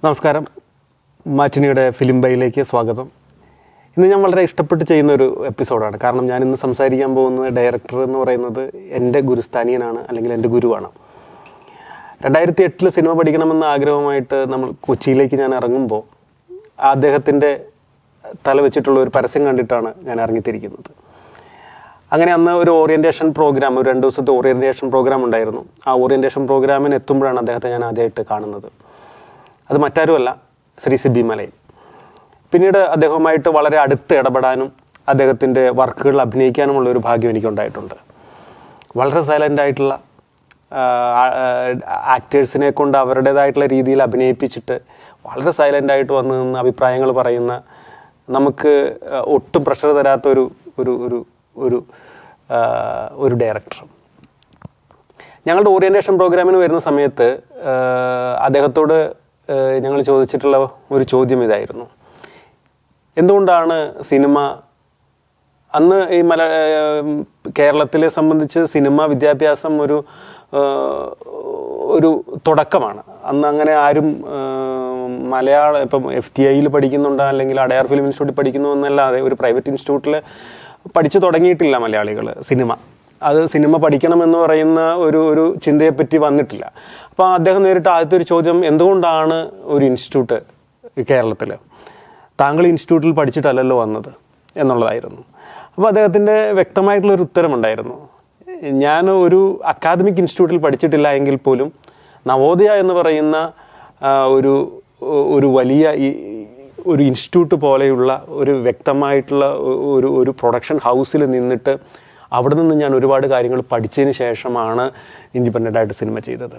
നമസ്കാരം. മാറ്റിനിയുടെ ഫിലിം ബൈയിലേക്ക് സ്വാഗതം. ഇന്ന് ഞാൻ വളരെ ഇഷ്ടപ്പെട്ട് ചെയ്യുന്നൊരു എപ്പിസോഡാണ്. കാരണം ഞാനിന്ന് സംസാരിക്കാൻ പോകുന്ന ഡയറക്ടർ എന്ന് പറയുന്നത് എൻ്റെ ഗുരുസ്ഥാനീയനാണ്, അല്ലെങ്കിൽ എൻ്റെ ഗുരുവാണ്. 2008 സിനിമ പഠിക്കണമെന്ന ആഗ്രഹമായിട്ട് നമ്മൾ കൊച്ചിയിലേക്ക് ഞാൻ ഇറങ്ങുമ്പോൾ അദ്ദേഹത്തിൻ്റെ തല വെച്ചിട്ടുള്ള ഒരു പരസ്യം കണ്ടിട്ടാണ് ഞാൻ ഇറങ്ങിത്തിരിക്കുന്നത്. അങ്ങനെ അന്ന് ഒരു ഓറിയൻറ്റേഷൻ പ്രോഗ്രാം, ഒരു 2 ദിവസത്തെ ഓറിയൻറ്റേഷൻ പ്രോഗ്രാം ഉണ്ടായിരുന്നു. ആ ഓറിയൻറ്റേഷൻ പ്രോഗ്രാമിന് എത്തുമ്പോഴാണ് അദ്ദേഹത്തെ ഞാൻ ആദ്യമായിട്ട് കാണുന്നത്. അത് മറ്റാരുമല്ല, ശ്രീ സിബി മലയിൽ. പിന്നീട് അദ്ദേഹവുമായിട്ട് വളരെ അടുത്ത് ഇടപെടാനും അദ്ദേഹത്തിൻ്റെ വർക്കുകളിൽ അഭിനയിക്കാനുമുള്ള ഒരു ഭാഗ്യം എനിക്കുണ്ടായിട്ടുണ്ട്. വളരെ സൈലൻ്റ് ആയിട്ടുള്ള ആക്ടേഴ്സിനെ കൊണ്ട് അവരുടേതായിട്ടുള്ള രീതിയിൽ അഭിനയിപ്പിച്ചിട്ട് വളരെ സൈലൻ്റായിട്ട് വന്ന് നിന്ന് അഭിപ്രായങ്ങൾ പറയുന്ന, നമുക്ക് ഒട്ടും പ്രഷർ തരാത്ത ഒരു ഒരു ഒരു ഒരു ഒരു ഡയറക്ടർ. ഞങ്ങളുടെ ഓറിയൻറ്റേഷൻ പ്രോഗ്രാമിന് വരുന്ന സമയത്ത് അദ്ദേഹത്തോട് ഞങ്ങൾ ചോദിച്ചിട്ടുള്ള ഒരു ചോദ്യം ഇതായിരുന്നു: എന്തുകൊണ്ടാണ് സിനിമ, അന്ന് ഈ കേരളത്തിലെ സംബന്ധിച്ച് സിനിമ വിദ്യാഭ്യാസം ഒരു തുടക്കമാണ്. അന്ന് അങ്ങനെ ആരും മലയാളം ഇപ്പം FTIയിൽ പഠിക്കുന്നുണ്ട്, അല്ലെങ്കിൽ അടയാർ ഫിലിം ഇൻസ്റ്റിറ്റ്യൂട്ടിൽ പഠിക്കുന്നു എന്നല്ലാതെ ഒരു പ്രൈവറ്റ് ഇൻസ്റ്റിറ്റ്യൂട്ടിൽ പഠിച്ചു തുടങ്ങിയിട്ടില്ല മലയാളികൾ സിനിമ. അത് സിനിമ പഠിക്കണമെന്ന് പറയുന്ന ഒരു ചിന്തയെപ്പറ്റി വന്നിട്ടില്ല. അപ്പോൾ അദ്ദേഹം നേരിട്ട് ആദ്യത്തെ ഒരു ചോദ്യം, എന്തുകൊണ്ടാണ് ഒരു ഇൻസ്റ്റിറ്റ്യൂട്ട് കേരളത്തിൽ, താങ്കൾ ഇൻസ്റ്റിറ്റ്യൂട്ടിൽ പഠിച്ചിട്ടല്ലല്ലോ വന്നത് എന്നുള്ളതായിരുന്നു. അപ്പോൾ അദ്ദേഹത്തിൻ്റെ വ്യക്തമായിട്ടുള്ളൊരു ഉത്തരമുണ്ടായിരുന്നു: ഞാൻ ഒരു അക്കാദമിക് ഇൻസ്റ്റിറ്റ്യൂട്ടിൽ പഠിച്ചിട്ടില്ല എങ്കിൽ പോലും നവോദയ എന്ന് പറയുന്ന ഒരു വലിയ ഒരു ഇൻസ്റ്റിറ്റ്യൂട്ട് പോലെയുള്ള ഒരു വ്യക്തമായിട്ടുള്ള ഒരു പ്രൊഡക്ഷൻ ഹൗസിൽ നിന്നിട്ട് അവിടെ നിന്ന് ഞാൻ ഒരുപാട് കാര്യങ്ങൾ പഠിച്ചതിന് ശേഷമാണ് ഇൻഡിപെൻഡൻ്റായിട്ട് സിനിമ ചെയ്തത്.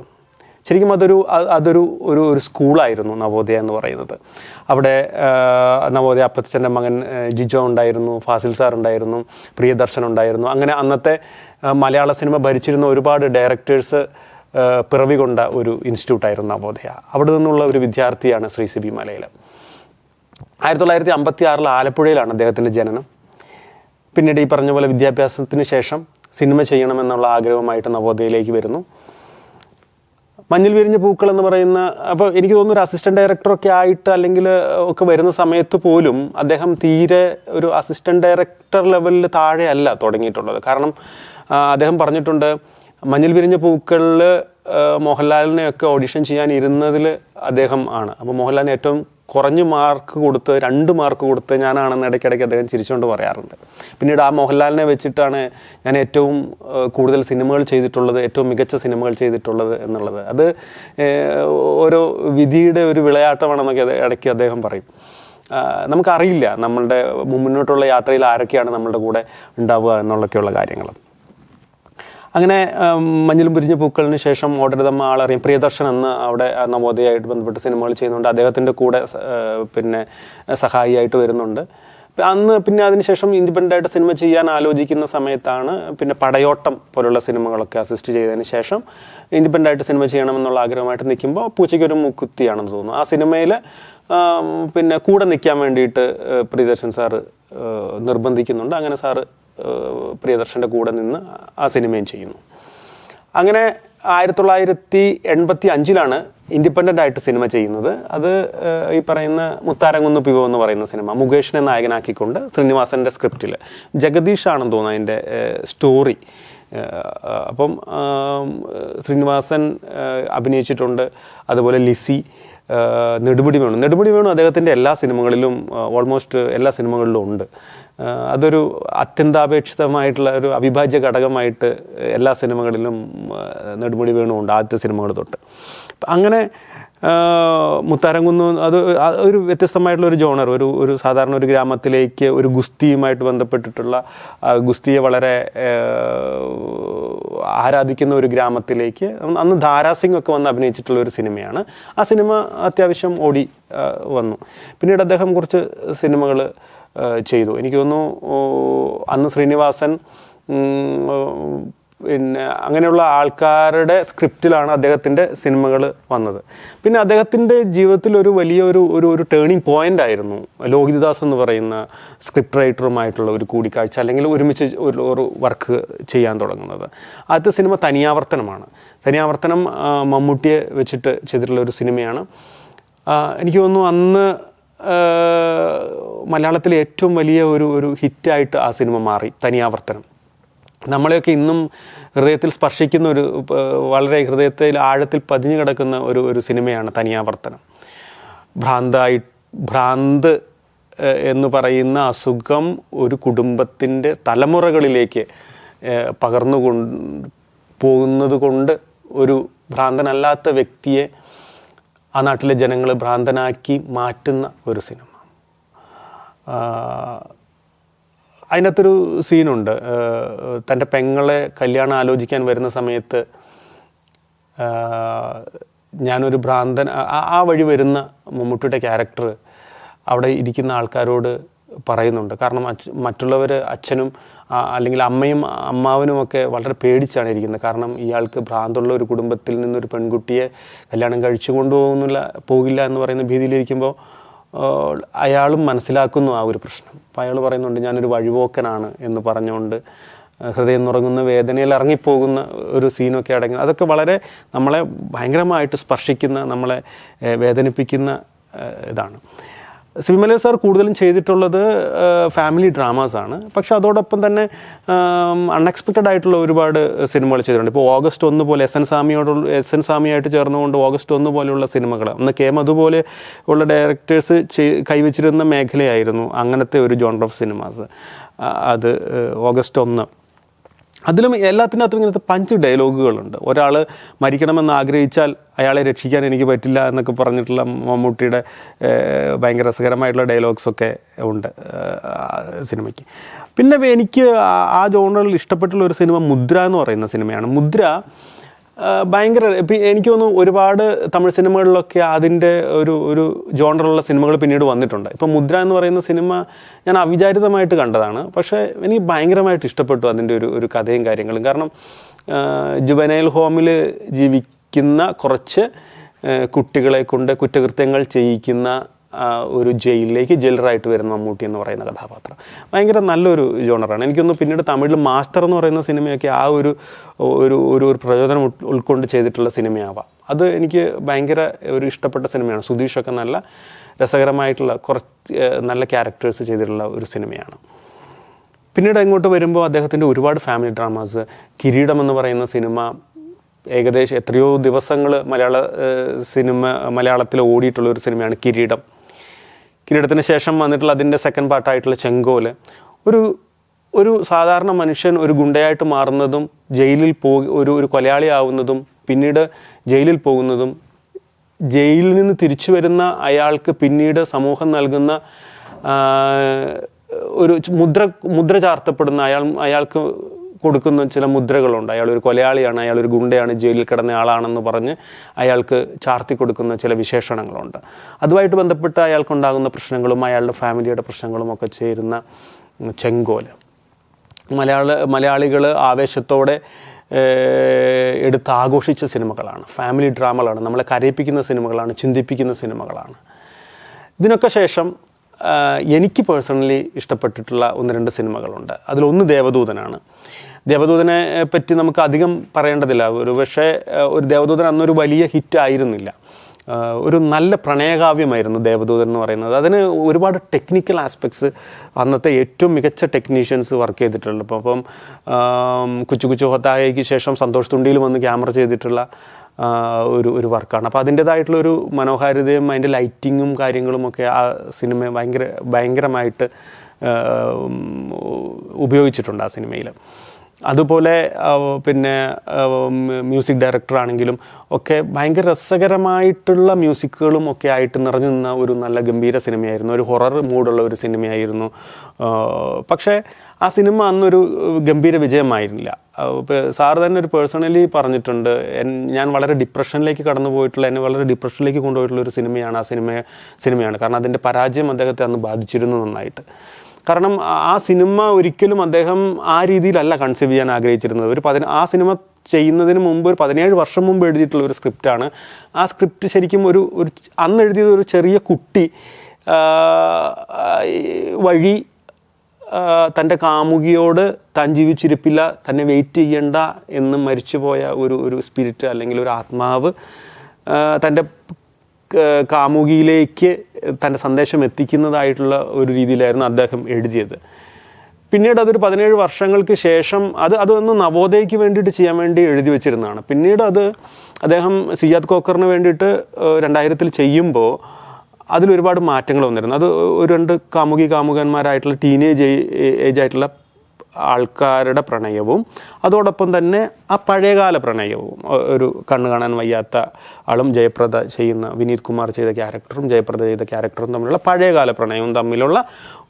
ശരിക്കും അതൊരു സ്കൂളായിരുന്നു നവോദയ എന്ന് പറയുന്നത്. അവിടെ നവോദയ അപ്പച്ചൻ്റെ മകൻ ജിജോ ഉണ്ടായിരുന്നു, ഫാസിൽ സാർ ഉണ്ടായിരുന്നു, പ്രിയദർശൻ ഉണ്ടായിരുന്നു. അങ്ങനെ അന്നത്തെ മലയാള സിനിമ ഭരിച്ചിരുന്ന ഒരുപാട് ഡയറക്ടേഴ്സ് പിറവി കൊണ്ട ഒരു ഇൻസ്റ്റിറ്റ്യൂട്ടായിരുന്നു നവോദയ. അവിടെ നിന്നുള്ള ഒരു വിദ്യാർത്ഥിയാണ് ശ്രീ സിബി മലയിൽ. 1956 ആലപ്പുഴയിലാണ് അദ്ദേഹത്തിൻ്റെ ജനനം. പിന്നീട് ഈ പറഞ്ഞ പോലെ വിദ്യാഭ്യാസത്തിന് ശേഷം സിനിമ ചെയ്യണമെന്നുള്ള ആഗ്രഹമായിട്ട് നവോദയയിലേക്ക് വരുന്നു. മഞ്ഞിൽ വിരിഞ്ഞ പൂക്കൾ എന്ന് പറയുന്ന, അപ്പോൾ എനിക്ക് തോന്നുന്നു ഒരു അസിസ്റ്റൻറ്റ് ഡയറക്ടറൊക്കെ ആയിട്ട് അല്ലെങ്കിൽ ഒക്കെ വരുന്ന സമയത്ത് പോലും അദ്ദേഹം തീരെ ഒരു അസിസ്റ്റൻറ്റ് ഡയറക്ടർ ലെവലിൽ താഴെയല്ല തുടങ്ങിയിട്ടുള്ളത്. കാരണം അദ്ദേഹം പറഞ്ഞിട്ടുണ്ട്, മഞ്ഞിൽ വിരിഞ്ഞ പൂക്കളിൽ മോഹൻലാലിനെയൊക്കെ ഓഡിഷൻ ചെയ്യാൻ ഇരുന്നതിൽ അദ്ദേഹം ആണ്. അപ്പോൾ മോഹൻലാലിന് ഏറ്റവും കുറഞ്ഞ് മാർക്ക് കൊടുത്ത് 2 മാർക്ക് കൊടുത്ത് ഞാനാണെന്ന് ഇടയ്ക്കിടയ്ക്ക് അദ്ദേഹം ചിരിച്ചുകൊണ്ട് പറയാറുണ്ട്. പിന്നീട് ആ മോഹൻലാലിനെ വെച്ചിട്ടാണ് ഞാൻ ഏറ്റവും കൂടുതൽ സിനിമകൾ ചെയ്തിട്ടുള്ളത്, ഏറ്റവും മികച്ച സിനിമകൾ ചെയ്തിട്ടുള്ളത് എന്നുള്ളത്. അത് ഓരോ വിധിയുടെ ഒരു വിളയാട്ടമാണെന്നൊക്കെ ഇടയ്ക്ക് അദ്ദേഹം പറയും. നമുക്കറിയില്ല നമ്മളുടെ മുന്നോട്ടുള്ള യാത്രയിൽ ആരൊക്കെയാണ് നമ്മളുടെ കൂടെ ഉണ്ടാവുക എന്നുള്ളൊക്കെയുള്ള കാര്യങ്ങൾ. അങ്ങനെ മഞ്ഞിലും പിരിഞ്ഞ പൂക്കളിന് ശേഷം ഓടരുതമ്മ ആളറിയും പ്രിയദർശൻ അന്ന് അവിടെ നവോദയയായിട്ട് ബന്ധപ്പെട്ട് സിനിമകൾ ചെയ്യുന്നുണ്ട്. അദ്ദേഹത്തിൻ്റെ കൂടെ പിന്നെ സഹായിയായിട്ട് വരുന്നുണ്ട്. പിന്നെ അതിനുശേഷം ഇൻഡിപെൻഡൻ്റായിട്ട് സിനിമ ചെയ്യാൻ ആലോചിക്കുന്ന സമയത്താണ് പിന്നെ പടയോട്ടം പോലുള്ള സിനിമകളൊക്കെ അസിസ്റ്റ് ചെയ്തതിന് ശേഷം ഇൻഡിപെൻഡൻ്റായിട്ട് സിനിമ ചെയ്യണമെന്നുള്ള ആഗ്രഹമായിട്ട് നിൽക്കുമ്പോൾ പൂച്ചയ്ക്കൊരു മൂക്കുത്തിയാണെന്ന് തോന്നുന്നു. ആ സിനിമയിൽ പിന്നെ കൂടെ നിൽക്കാൻ വേണ്ടിയിട്ട് പ്രിയദർശൻ സാറ് നിർബന്ധിക്കുന്നുണ്ട്. അങ്ങനെ സാറ് പ്രിയദർശൻ്റെ കൂടെ നിന്ന് ആ സിനിമയും ചെയ്യുന്നു. അങ്ങനെ 1985 ഇൻഡിപെൻഡൻ്റ് ആയിട്ട് സിനിമ ചെയ്യുന്നത്. അത് ഈ പറയുന്ന മുത്താരംകുന്ന് പിവോ എന്ന് പറയുന്ന സിനിമ മുകേഷിനെ നായകനാക്കിക്കൊണ്ട് ശ്രീനിവാസൻ്റെ സ്ക്രിപ്റ്റിൽ ജഗദീഷാണെന്ന് തോന്നുന്നു അതിൻ്റെ സ്റ്റോറി. അപ്പം ശ്രീനിവാസൻ അഭിനയിച്ചിട്ടുണ്ട്, അതുപോലെ ലിസി, നെടുമുടി വേണു അദ്ദേഹത്തിൻ്റെ എല്ലാ സിനിമകളിലും, ഓൾമോസ്റ്റ് എല്ലാ സിനിമകളിലും ഉണ്ട്. അതൊരു അത്യന്താപേക്ഷിതമായിട്ടുള്ള ഒരു അവിഭാജ്യ ഘടകമായിട്ട് എല്ലാ സിനിമകളിലും നെടുമുടി വേണു ഉണ്ട്, ആദ്യത്തെ സിനിമകൾ തൊട്ട്. അങ്ങനെ മുത്താരംകുന്ന് അത് ഒരു വ്യത്യസ്തമായിട്ടുള്ള ഒരു ജോണർ, ഒരു സാധാരണ ഒരു ഗ്രാമത്തിലേക്ക് ഒരു ഗുസ്തിയുമായിട്ട് ബന്ധപ്പെട്ടിട്ടുള്ള, ഗുസ്തിയെ വളരെ ആരാധിക്കുന്ന ഒരു ഗ്രാമത്തിലേക്ക് അന്ന് ധാരാസിംഗ് ഒക്കെ വന്ന് അഭിനയിച്ചിട്ടുള്ള ഒരു സിനിമയാണ്. ആ സിനിമ അത്യാവശ്യം ഓടി വന്നു. പിന്നീട് അദ്ദേഹം കുറച്ച് സിനിമകൾ ചെയ്തു. എനിക്ക് തോന്നുന്നു അന്ന് ശ്രീനിവാസൻ പിന്നെ അങ്ങനെയുള്ള ആൾക്കാരുടെ സ്ക്രിപ്റ്റിലാണ് അദ്ദേഹത്തിൻ്റെ സിനിമകൾ വന്നത്. പിന്നെ അദ്ദേഹത്തിൻ്റെ ജീവിതത്തിൽ ഒരു വലിയ ഒരു ടേണിംഗ് പോയിൻ്റ് ആയിരുന്നു ലോഹിതദാസ് എന്ന് പറയുന്ന സ്ക്രിപ്റ്റ് റൈറ്ററുമായിട്ടുള്ള ഒരു കൂടിക്കാഴ്ച, അല്ലെങ്കിൽ ഒരുമിച്ച് ഒരു വർക്ക് ചെയ്യാൻ തുടങ്ങുന്നത്. ആദ്യത്തെ സിനിമ തനിയാവർത്തനമാണ്. തനിയാവർത്തനം മമ്മൂട്ടിയെ വെച്ചിട്ട് ചെയ്തിട്ടുള്ള ഒരു സിനിമയാണ്. എനിക്ക് തോന്നുന്നു അന്ന് മലയാളത്തിലെ ഏറ്റവും വലിയ ഒരു ഹിറ്റായിട്ട് ആ സിനിമ മാറി തനിയാവർത്തനം. നമ്മളെയൊക്കെ ഇന്നും ഹൃദയത്തിൽ സ്പർശിക്കുന്ന വളരെ ഹൃദയത്തിൽ ആഴത്തിൽ പതിഞ്ഞു കിടക്കുന്ന ഒരു സിനിമയാണ് തനിയാവർത്തനം. ഭ്രാന്ത് എന്ന് പറയുന്ന അസുഖം ഒരു കുടുംബത്തിൻ്റെ തലമുറകളിലേക്ക് പകർന്നു പോകുന്നത് കൊണ്ട് ഒരു ഭ്രാന്തനല്ലാത്ത വ്യക്തിയെ ആ നാട്ടിലെ ജനങ്ങൾ ഭ്രാന്തനാക്കി മാറ്റുന്ന ഒരു സിനിമ. അതിനകത്തൊരു സീനുണ്ട്. തൻ്റെ പെങ്ങളെ കല്യാണം ആലോചിക്കാൻ വരുന്ന സമയത്ത് ഞാനൊരു ഭ്രാന്തൻ, ആ വഴി വരുന്ന മമ്മൂട്ടിയുടെ ക്യാരക്ടർ അവിടെ ഇരിക്കുന്ന ആൾക്കാരോട് പറയുന്നുണ്ട്. കാരണം മറ്റുള്ളവർ അച്ഛനും അല്ലെങ്കിൽ അമ്മയും അമ്മാവനുമൊക്കെ വളരെ പേടിച്ചാണ് ഇരിക്കുന്നത്. കാരണം ഇയാൾക്ക് ഭ്രാന്തുള്ള ഒരു കുടുംബത്തിൽ നിന്നൊരു പെൺകുട്ടിയെ കല്യാണം കഴിച്ചു പോകില്ല എന്ന് പറയുന്ന ഭീതിയിലിരിക്കുമ്പോൾ അയാളും മനസ്സിലാക്കുന്നു ആ ഒരു പ്രശ്നം. അപ്പോൾ അയാൾ പറയുന്നുണ്ട്, ഞാനൊരു വഴിപോക്കനാണ് എന്ന് പറഞ്ഞുകൊണ്ട് ഹൃദയം നുറങ്ങുന്ന വേദനയിൽ ഇറങ്ങിപ്പോകുന്ന ഒരു സീനൊക്കെ അടങ്ങി. അതൊക്കെ വളരെ നമ്മളെ ഭയങ്കരമായിട്ട് സ്പർശിക്കുന്ന, നമ്മളെ വേദനിപ്പിക്കുന്ന ഇതാണ്. സിനിമയിൽ സാർ കൂടുതലും ചെയ്തിട്ടുള്ളത് ഫാമിലി ഡ്രാമാസാണ്. പക്ഷെ അതോടൊപ്പം തന്നെ അൺഎക്സ്പെക്റ്റഡ് ആയിട്ടുള്ള ഒരുപാട് സിനിമകൾ ചെയ്തിട്ടുണ്ട്. ഇപ്പോൾ ഓഗസ്റ്റ് 1 പോലെ എസ് എൻ സ്വാമിയായിട്ട് ചേർന്നുകൊണ്ട് ഓഗസ്റ്റ് 1 പോലെയുള്ള സിനിമകൾ, അന്ന് കെ മധു പോലെ ഉള്ള ഡയറക്ടേഴ്സ് കൈവച്ചിരുന്ന മേഖലയായിരുന്നു അങ്ങനത്തെ ഒരു ജോണർ ഓഫ് സിനിമാസ്. അത് ഓഗസ്റ്റ് 1. അതിലും എല്ലാത്തിനകത്തും ഇങ്ങനത്തെ പഞ്ച് ഡയലോഗുകളുണ്ട്. ഒരാൾ മരിക്കണമെന്ന് ആഗ്രഹിച്ചാൽ അയാളെ രക്ഷിക്കാൻ എനിക്ക് പറ്റില്ല എന്നൊക്കെ പറഞ്ഞിട്ടുള്ള മമ്മൂട്ടിയുടെ ഭയങ്കര രസകരമായിട്ടുള്ള ഡയലോഗ്സൊക്കെ ഉണ്ട് സിനിമയ്ക്ക്. പിന്നെ എനിക്ക് ആ ജോണറിൽ ഇഷ്ടപ്പെട്ടുള്ള ഒരു സിനിമ മുദ്ര എന്ന് പറയുന്ന സിനിമയാണ്. മുദ്ര ഭയങ്കര, എനിക്ക് തോന്നുന്നു ഒരുപാട് തമിഴ് സിനിമകളിലൊക്കെ അതിൻ്റെ ഒരു ജോണറുള്ള സിനിമകൾ പിന്നീട് വന്നിട്ടുണ്ട്. ഇപ്പം മുദ്ര എന്ന് പറയുന്ന സിനിമ ഞാൻ അവിചാരിതമായിട്ട് കണ്ടതാണ്. പക്ഷേ എനിക്ക് ഭയങ്കരമായിട്ട് ഇഷ്ടപ്പെട്ടു അതിൻ്റെ ഒരു കഥയും കാര്യങ്ങളും. കാരണം ജുവനൈൽ ഹോമിൽ ജീവിക്കുന്ന കുറച്ച് കുട്ടികളെ കൊണ്ട് കുറ്റകൃത്യങ്ങൾ ചെയ്യിക്കുന്ന ഒരു ജയിലിലേക്ക് ജയിലറായിട്ട് വരുന്ന മമ്മൂട്ടി എന്ന് പറയുന്ന കഥാപാത്രം ഭയങ്കര നല്ലൊരു ജോണറാണ്. എനിക്കൊന്ന് പിന്നീട് തമിഴിൽ മാസ്റ്റർ എന്ന് പറയുന്ന സിനിമയൊക്കെ ആ ഒരു പ്രചോദനം ഉൾക്കൊണ്ട് ചെയ്തിട്ടുള്ള സിനിമയാവാം. അത് എനിക്ക് ഭയങ്കര ഒരു ഇഷ്ടപ്പെട്ട സിനിമയാണ്. സുധീഷൊക്കെ നല്ല രസകരമായിട്ടുള്ള കുറച്ച് നല്ല ക്യാരക്ടേഴ്സ് ചെയ്തിട്ടുള്ള ഒരു സിനിമയാണ്. പിന്നീട് അങ്ങോട്ട് വരുമ്പോൾ അദ്ദേഹത്തിൻ്റെ ഒരുപാട് ഫാമിലി ഡ്രാമാസ്. കിരീടം എന്ന് പറയുന്ന സിനിമ ഏകദേശം എത്രയോ ദിവസങ്ങൾ മലയാളത്തിൽ ഓടിയിട്ടുള്ള ഒരു സിനിമയാണ് കിരീടം. കിരീടത്തിന് ശേഷം വന്നിട്ടുള്ള അതിൻ്റെ സെക്കൻഡ് പാർട്ടായിട്ടുള്ള ചെങ്കോല്. ഒരു സാധാരണ മനുഷ്യൻ ഒരു ഗുണ്ടയായിട്ട് മാറുന്നതും ജയിലിൽ ഒരു കൊലയാളി ആവുന്നതും പിന്നീട് ജയിലിൽ പോകുന്നതും ജയിലിൽ നിന്ന് തിരിച്ചു വരുന്ന അയാൾക്ക് പിന്നീട് സമൂഹം നൽകുന്ന ഒരു മുദ്ര ചാർത്തപ്പെടുന്ന അയാൾക്ക് കൊടുക്കുന്ന ചില മുദ്രകളുണ്ട്. അയാൾ ഒരു കൊലയാളിയാണ്, അയാൾ ഒരു ഗുണ്ടയാണ്, ജയിലിൽ കിടന്ന ആളാണെന്ന് പറഞ്ഞ് അയാൾക്ക് ചാർത്തി കൊടുക്കുന്ന ചില വിശേഷണങ്ങളുണ്ട്. അതുമായിട്ട് ബന്ധപ്പെട്ട് അയാൾക്കുണ്ടാകുന്ന പ്രശ്നങ്ങളും അയാളുടെ ഫാമിലിയുടെ പ്രശ്നങ്ങളും ഒക്കെ ചേരുന്ന ചെങ്കോല്. മലയാളികൾ ആവേശത്തോടെ ആഘോഷിച്ച സിനിമകളാണ്, ഫാമിലി ഡ്രാമകളാണ്, നമ്മളെ കരയിപ്പിക്കുന്ന സിനിമകളാണ്, ചിന്തിപ്പിക്കുന്ന സിനിമകളാണ്. ഇതിനൊക്കെ ശേഷം എനിക്ക് പേഴ്സണലി ഇഷ്ടപ്പെട്ടിട്ടുള്ള 1-2 സിനിമകളുണ്ട്. അതിലൊന്ന് ദേവദൂതനാണ്. ദേവദൂതനെ പറ്റി നമുക്ക് അധികം പറയേണ്ടതില്ല. പക്ഷേ ഒരു ദേവദൂതൻ അന്നൊരു വലിയ ഹിറ്റ് ആയിരുന്നില്ല. ഒരു നല്ല പ്രണയകാവ്യമായിരുന്നു ദേവദൂതൻ എന്ന് പറയുന്നത്. അതിന് ഒരുപാട് ടെക്നിക്കൽ ആസ്പെക്ട്സ് അന്നത്തെ ഏറ്റവും മികച്ച ടെക്നീഷ്യൻസ് വർക്ക് ചെയ്തിട്ടുണ്ട്. അപ്പം കുച്ചു കുച്ചു ഹൊത്തായയ്ക്ക് ശേഷം സന്തോഷ് തുണ്ടിയിൽ വന്ന് ക്യാമറ ചെയ്തിട്ടുള്ള ഒരു വർക്കാണ്. അപ്പോൾ അതിൻ്റേതായിട്ടുള്ളൊരു മനോഹാരിതയും അതിൻ്റെ ലൈറ്റിങ്ങും കാര്യങ്ങളുമൊക്കെ ആ സിനിമ ഭയങ്കരമായിട്ട് ഉപയോഗിച്ചിട്ടുണ്ട് ആ സിനിമയിൽ. അതുപോലെ പിന്നെ മ്യൂസിക് ഡയറക്ടറാണെങ്കിലും ഒക്കെ ഭയങ്കര രസകരമായിട്ടുള്ള മ്യൂസിക്കുകളും ഒക്കെ ആയിട്ട് നിറഞ്ഞു നിന്ന ഒരു നല്ല ഗംഭീര സിനിമയായിരുന്നു. ഒരു ഹൊറർ മൂഡുള്ള ഒരു സിനിമയായിരുന്നു. പക്ഷേ ആ സിനിമ അന്നൊരു ഗംഭീര വിജയമായിരുന്നില്ല. സാറ് തന്നെ ഒരു പേഴ്സണലി പറഞ്ഞിട്ടുണ്ട്, ഞാൻ വളരെ ഡിപ്രഷനിലേക്ക് എന്നെ വളരെ ഡിപ്രഷനിലേക്ക് കൊണ്ടുപോയിട്ടുള്ള ഒരു സിനിമയാണ് ആ സിനിമയാണ്. കാരണം അതിൻ്റെ പരാജയം അദ്ദേഹത്തെ അന്ന് ബാധിച്ചിരുന്നു നന്നായിട്ട്. കാരണം ആ സിനിമ ഒരിക്കലും അദ്ദേഹം ആ രീതിയിലല്ല കൺസീവ് ചെയ്യാൻ ആഗ്രഹിച്ചിരുന്നത്. ആ സിനിമ ചെയ്യുന്നതിന് മുമ്പ് ഒരു 17 വർഷം മുമ്പ് എഴുതിയിട്ടുള്ള ഒരു സ്ക്രിപ്റ്റാണ്. ആ സ്ക്രിപ്റ്റ് ശരിക്കും ഒരു അന്ന് എഴുതിയത് ഒരു ചെറിയ കുട്ടി വഴി തൻ്റെ കാമുകിയോട് താൻ ജീവിച്ചിരിപ്പില്ല, തന്നെ വെയിറ്റ് ചെയ്യണ്ട എന്ന് മരിച്ചുപോയ ഒരു സ്പിരിറ്റ് അല്ലെങ്കിൽ ഒരു ആത്മാവ് തൻ്റെ കാമുകിയിലേക്ക് തൻ്റെ സന്ദേശം എത്തിക്കുന്നതായിട്ടുള്ള ഒരു രീതിയിലായിരുന്നു അദ്ദേഹം എഴുതിയത്. പിന്നീട് അതൊരു 17 വർഷങ്ങൾക്ക് ശേഷം അതൊന്ന് നവോദയയ്ക്ക് വേണ്ടിയിട്ട് ചെയ്യാൻ വേണ്ടി എഴുതി വെച്ചിരുന്നതാണ്. പിന്നീട് അദ്ദേഹം സിയാദ് കോക്കറിന് വേണ്ടിയിട്ട് 2000 ചെയ്യുമ്പോൾ അതിലൊരുപാട് മാറ്റങ്ങൾ വന്നിരുന്നു. അത് ഒരു 2 കാമുകന്മാരായിട്ടുള്ള ടീനേജ് ഏജ് ആയിട്ടുള്ള ആൾക്കാരുടെ പ്രണയവും അതോടൊപ്പം തന്നെ ആ പഴയകാല പ്രണയവും, ഒരു കണ്ണ് കാണാൻ വയ്യാത്ത ആളും ജയപ്രദ ചെയ്യുന്ന വിനീത് കുമാർ ചെയ്ത ക്യാരക്ടറും ജയപ്രദ ചെയ്ത ക്യാരക്ടറും തമ്മിലുള്ള പഴയകാല പ്രണയവും തമ്മിലുള്ള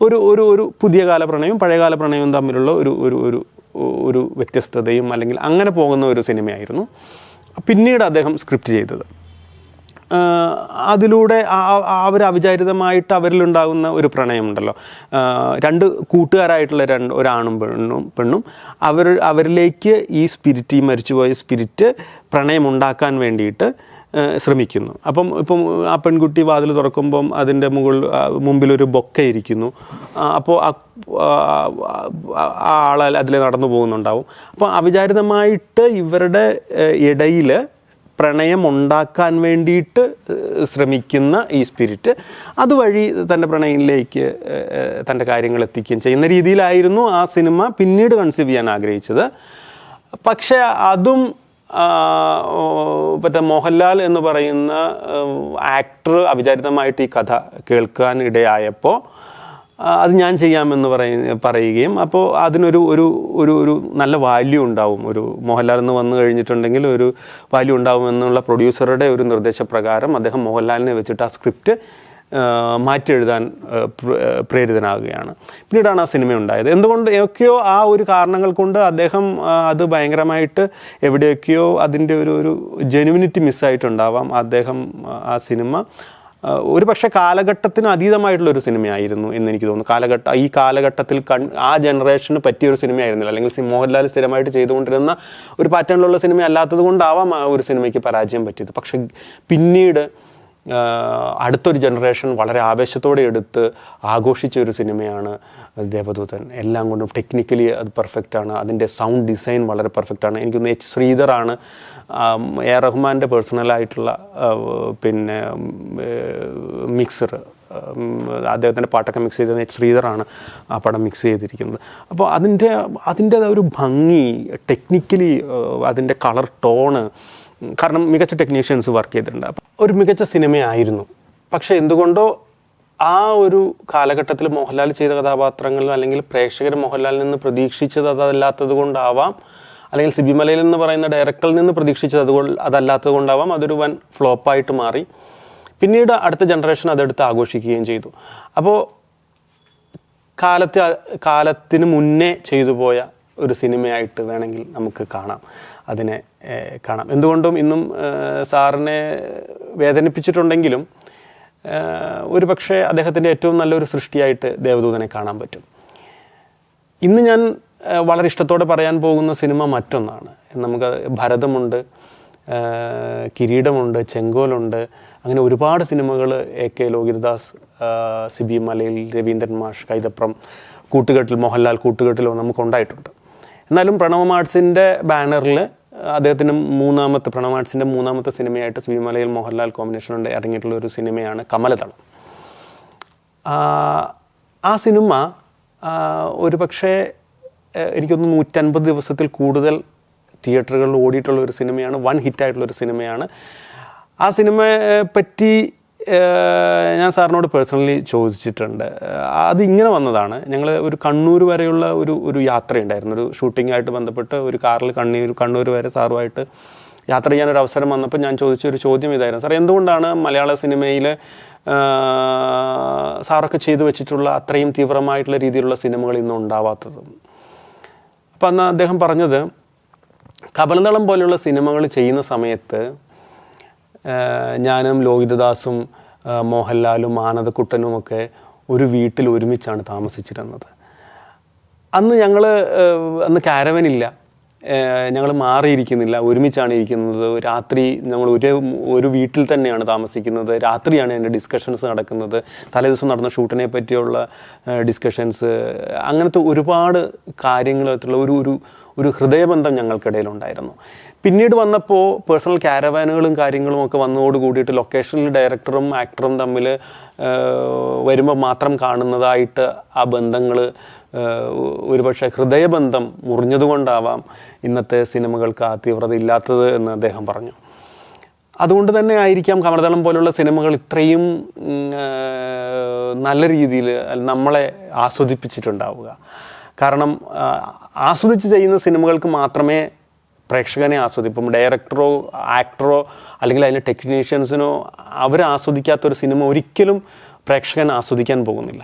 ഒരു പുതിയ കാല പ്രണയവും പഴയകാല പ്രണയവും തമ്മിലുള്ള ഒരു വ്യത്യസ്തതയും അല്ലെങ്കിൽ അങ്ങനെ പോകുന്ന ഒരു സിനിമയായിരുന്നു പിന്നീട് അദ്ദേഹം സ്ക്രിപ്റ്റ് ചെയ്തത്. അതിലൂടെ അവർ അവിചാരിതമായിട്ട് അവരിലുണ്ടാകുന്ന ഒരു പ്രണയമുണ്ടല്ലോ, 2 കൂട്ടുകാരായിട്ടുള്ള ഒരാണും പെണ്ണും അവരിലേക്ക് ഈ മരിച്ചുപോയ സ്പിരിറ്റ് പ്രണയമുണ്ടാക്കാൻ വേണ്ടിയിട്ട് ശ്രമിക്കുന്നു. ഇപ്പം ആ പെൺകുട്ടി വാതിൽ തുറക്കുമ്പം അതിൻ്റെ മുമ്പിലൊരു ബൊക്ക ഇരിക്കുന്നു. അപ്പോൾ ആ ആൾ അതിൽ നടന്നു പോകുന്നുണ്ടാവും. അപ്പോൾ അവിചാരിതമായിട്ട് ഇവരുടെ ഇടയിൽ പ്രണയം ഉണ്ടാക്കാൻ വേണ്ടിയിട്ട് ശ്രമിക്കുന്ന ഈ സ്പിരിറ്റ് അതുവഴി തൻ്റെ പ്രണയത്തിലേക്ക് തൻ്റെ കാര്യങ്ങൾ എത്തിക്കുകയും ചെയ്യുന്ന രീതിയിലായിരുന്നു ആ സിനിമ പിന്നീട് കൺസീവ് ചെയ്യാൻ ആഗ്രഹിച്ചത്. പക്ഷേ അതും മോഹൻലാൽ എന്ന് പറയുന്ന ആക്ടർ അവിചാരിതമായിട്ട് ഈ കഥ കേൾക്കാൻ ഇടയായപ്പോൾ അത് ഞാൻ ചെയ്യാമെന്ന് പറയുകയും അപ്പോൾ അതിനൊരു നല്ല വാല്യൂ ഉണ്ടാവും, ഒരു മോഹൻലാൽ എന്ന് വന്നു കഴിഞ്ഞിട്ടുണ്ടെങ്കിൽ ഒരു വാല്യൂ ഉണ്ടാവുമെന്നുള്ള പ്രൊഡ്യൂസറുടെ ഒരു നിർദ്ദേശപ്രകാരം അദ്ദേഹം മോഹൻലാലിനെ വെച്ചിട്ട് ആ സ്ക്രിപ്റ്റ് മാറ്റി എഴുതാൻ പ്രേരിതനാകുകയാണ്. പിന്നീടാണ് ആ സിനിമ ഉണ്ടായത്. എന്തുകൊണ്ടൊക്കെയോ ആ ഒരു കാരണങ്ങൾ കൊണ്ട് അദ്ദേഹം അത് ഭയങ്കരമായിട്ട് എവിടെയൊക്കെയോ അതിൻ്റെ ഒരു ജെനുവിനിറ്റി മിസ്സായിട്ടുണ്ടാവാം. അദ്ദേഹം ആ സിനിമ ഒരു പക്ഷേ കാലഘട്ടത്തിന് അതീതമായിട്ടുള്ളൊരു സിനിമയായിരുന്നു എന്നെനിക്ക് തോന്നുന്നു. ഈ കാലഘട്ടത്തിൽ ആ ജനറേഷന് പറ്റിയൊരു സിനിമയായിരുന്നില്ല, അല്ലെങ്കിൽ മോഹൻലാൽ സ്ഥിരമായിട്ട് ചെയ്തുകൊണ്ടിരുന്ന ഒരു പാറ്റേണിലുള്ള സിനിമ അല്ലാത്തത് കൊണ്ടാവാം ആ ഒരു സിനിമയ്ക്ക് പരാജയം പറ്റിയത്. പക്ഷെ പിന്നീട് അടുത്തൊരു ജനറേഷൻ വളരെ ആവേശത്തോടെ എടുത്ത് ആഘോഷിച്ച ഒരു സിനിമയാണ് ദേവദൂതൻ. എല്ലാം കൊണ്ടും ടെക്നിക്കലി അത് പെർഫെക്റ്റാണ്, അതിൻ്റെ സൗണ്ട് ഡിസൈൻ വളരെ പെർഫെക്റ്റാണ്. എനിക്കൊന്ന് എച്ച് ശ്രീധറാണ് എ റഹ്മാൻ്റെ പേഴ്സണലായിട്ടുള്ള പിന്നെ മിക്സർ, അദ്ദേഹത്തിൻ്റെ പാട്ടൊക്കെ മിക്സ് ചെയ്തത് എച്ച് ശ്രീധറാണ് ആ പടം മിക്സ് ചെയ്തിരിക്കുന്നത്. അപ്പോൾ അതിൻ്റെ ഒരു ഭംഗി, ടെക്നിക്കലി അതിൻ്റെ കളർ ടോണ്, കാരണം മികച്ച ടെക്നീഷ്യൻസ് വർക്ക് ചെയ്തിട്ടുണ്ട്. ഒരു മികച്ച സിനിമയായിരുന്നു. പക്ഷെ എന്തുകൊണ്ടോ ആ ഒരു കാലഘട്ടത്തിൽ മോഹൻലാൽ ചെയ്ത കഥാപാത്രങ്ങളിൽ അല്ലെങ്കിൽ പ്രേക്ഷകർ മോഹൻലാലിൽ നിന്ന് പ്രതീക്ഷിച്ചത് അതല്ലാത്തത് കൊണ്ടാവാം, അല്ലെങ്കിൽ സിബി മലയിൽ എന്ന് പറയുന്ന ഡയറക്ടറിൽ നിന്ന് പ്രതീക്ഷിച്ചത് അതല്ലാത്തത് കൊണ്ടാവാം അതൊരു വൻ ഫ്ലോപ്പായിട്ട് മാറി. പിന്നീട് അടുത്ത ജനറേഷൻ അതെടുത്ത് ആഘോഷിക്കുകയും ചെയ്തു. അപ്പോൾ കാലത്തിന് മുന്നേ ചെയ്തു പോയ ഒരു സിനിമയായിട്ട് വേണമെങ്കിൽ നമുക്ക് അതിനെ കാണാം. എന്തുകൊണ്ടും ഇന്നും സാറിനെ വേദനിപ്പിച്ചിട്ടുണ്ടെങ്കിലും ഒരു പക്ഷേ അദ്ദേഹത്തിൻ്റെ ഏറ്റവും നല്ലൊരു സൃഷ്ടിയായിട്ട് ദേവദൂതനെ കാണാൻ പറ്റും. ഇന്ന് ഞാൻ വളരെ ഇഷ്ടത്തോടെ പറയാൻ പോകുന്ന സിനിമ മറ്റൊന്നാണ്. നമുക്ക് ഭരതമുണ്ട്, കിരീടമുണ്ട്, ചെങ്കോലുണ്ട്, അങ്ങനെ ഒരുപാട് സിനിമകൾ AK ലോഹിതദാസ്, സിബി മലയിൽ, രവീന്ദ്രൻ മാഷ്, കൈതപ്രം, കൂട്ടുകെട്ടിൽ മോഹൻലാൽ കൂട്ടുകെട്ടിലോ നമുക്കുണ്ടായിട്ടുണ്ട്. എന്നാലും പ്രണവ് ആർട്സിൻ്റെ ബാനറിൽ അദ്ദേഹത്തിൻ്റെ പ്രണവ് ആർട്സിൻ്റെ മൂന്നാമത്തെ സിനിമയായിട്ട് സിബി മലയിൽ മോഹൻലാൽ കോമ്പിനേഷൻ കൊണ്ട് ഇറങ്ങിയിട്ടുള്ള ഒരു സിനിമയാണ് കമലദളം. ആ സിനിമ ഒരു പക്ഷേ എനിക്കൊന്ന് 150 ദിവസത്തിൽ കൂടുതൽ തിയേറ്ററുകളിൽ ഓടിയിട്ടുള്ള ഒരു സിനിമയാണ്, വൺ ഹിറ്റായിട്ടുള്ളൊരു സിനിമയാണ്. ആ സിനിമയെ പറ്റി ഞാൻ സാറിനോട് പേഴ്സണലി ചോദിച്ചിട്ടുണ്ട്. അതിങ്ങനെ വന്നതാണ്, ഞങ്ങൾ ഒരു കണ്ണൂർ വരെയുള്ള ഒരു യാത്രയുണ്ടായിരുന്നു. ഒരു ഷൂട്ടിങ്ങായിട്ട് ബന്ധപ്പെട്ട് ഒരു കാറിൽ കണ്ണൂർ വരെ സാറുമായിട്ട് യാത്ര ചെയ്യാനൊരു അവസരം വന്നപ്പോൾ ഞാൻ ചോദിച്ചൊരു ചോദ്യം ഇതായിരുന്നു: സാർ, എന്തുകൊണ്ടാണ് മലയാള സിനിമയിൽ സാറൊക്കെ ചെയ്തു വെച്ചിട്ടുള്ള അത്രയും തീവ്രമായിട്ടുള്ള രീതിയിലുള്ള സിനിമകൾ ഇന്നും ഉണ്ടാവാത്തത്? അപ്പം അന്ന് അദ്ദേഹം പറഞ്ഞത്, കമലദളം പോലെയുള്ള സിനിമകൾ ചെയ്യുന്ന സമയത്ത് ഞാനും ലോഹിതദാസും മോഹൻലാലും ആനന്ദക്കുട്ടനുമൊക്കെ ഒരു വീട്ടിൽ ഒരുമിച്ചാണ് താമസിച്ചിരുന്നത്. അന്ന് കാരവനില്ല, ഞങ്ങൾ മാറിയിരിക്കുന്നില്ല, ഒരുമിച്ചാണ് ഇരിക്കുന്നത്. രാത്രി നമ്മൾ ഒരു വീട്ടിൽ തന്നെയാണ് താമസിക്കുന്നത്. രാത്രിയാണ് എൻ്റെ ഡിസ്കഷൻസ് നടക്കുന്നത്, തലേദിവസം നടന്ന ഷൂട്ടിനെ പറ്റിയുള്ള ഡിസ്കഷൻസ്, അങ്ങനത്തെ ഒരുപാട് കാര്യങ്ങളായിട്ടുള്ള ഒരു ഹൃദയബന്ധം ഞങ്ങൾക്കിടയിലുണ്ടായിരുന്നു. പിന്നീട് വന്നപ്പോൾ പേഴ്സണൽ ക്യാരവാനുകളും കാര്യങ്ങളും ഒക്കെ വന്നതോട് കൂടിയിട്ട് ലൊക്കേഷനിൽ ഡയറക്ടറും ആക്ടറും തമ്മിൽ വരുമ്പോൾ മാത്രം കാണുന്നതായിട്ട് ആ ബന്ധങ്ങൾ ഒരുപക്ഷെ ഹൃദയബന്ധം മുറിഞ്ഞതുകൊണ്ടാവാം ഇന്നത്തെ സിനിമകൾക്ക് ആ തീവ്രത ഇല്ലാത്തത് എന്ന് അദ്ദേഹം പറഞ്ഞു. അതുകൊണ്ട് തന്നെ ആയിരിക്കാം കമലദളം പോലുള്ള സിനിമകൾ ഇത്രയും നല്ല രീതിയിൽ നമ്മളെ ആസ്വദിപ്പിച്ചിട്ടുണ്ടാവുക. കാരണം ആസ്വദിച്ച് ചെയ്യുന്ന സിനിമകൾക്ക് മാത്രമേ പ്രേക്ഷകനെ ആസ്വദിപ്പം. ഡയറക്ടറോ ആക്ടറോ അല്ലെങ്കിൽ അതിൻ്റെ ടെക്നീഷ്യൻസിനോ അവർ ആസ്വദിക്കാത്തൊരു സിനിമ ഒരിക്കലും പ്രേക്ഷകൻ ആസ്വദിക്കാൻ പോകുന്നില്ല.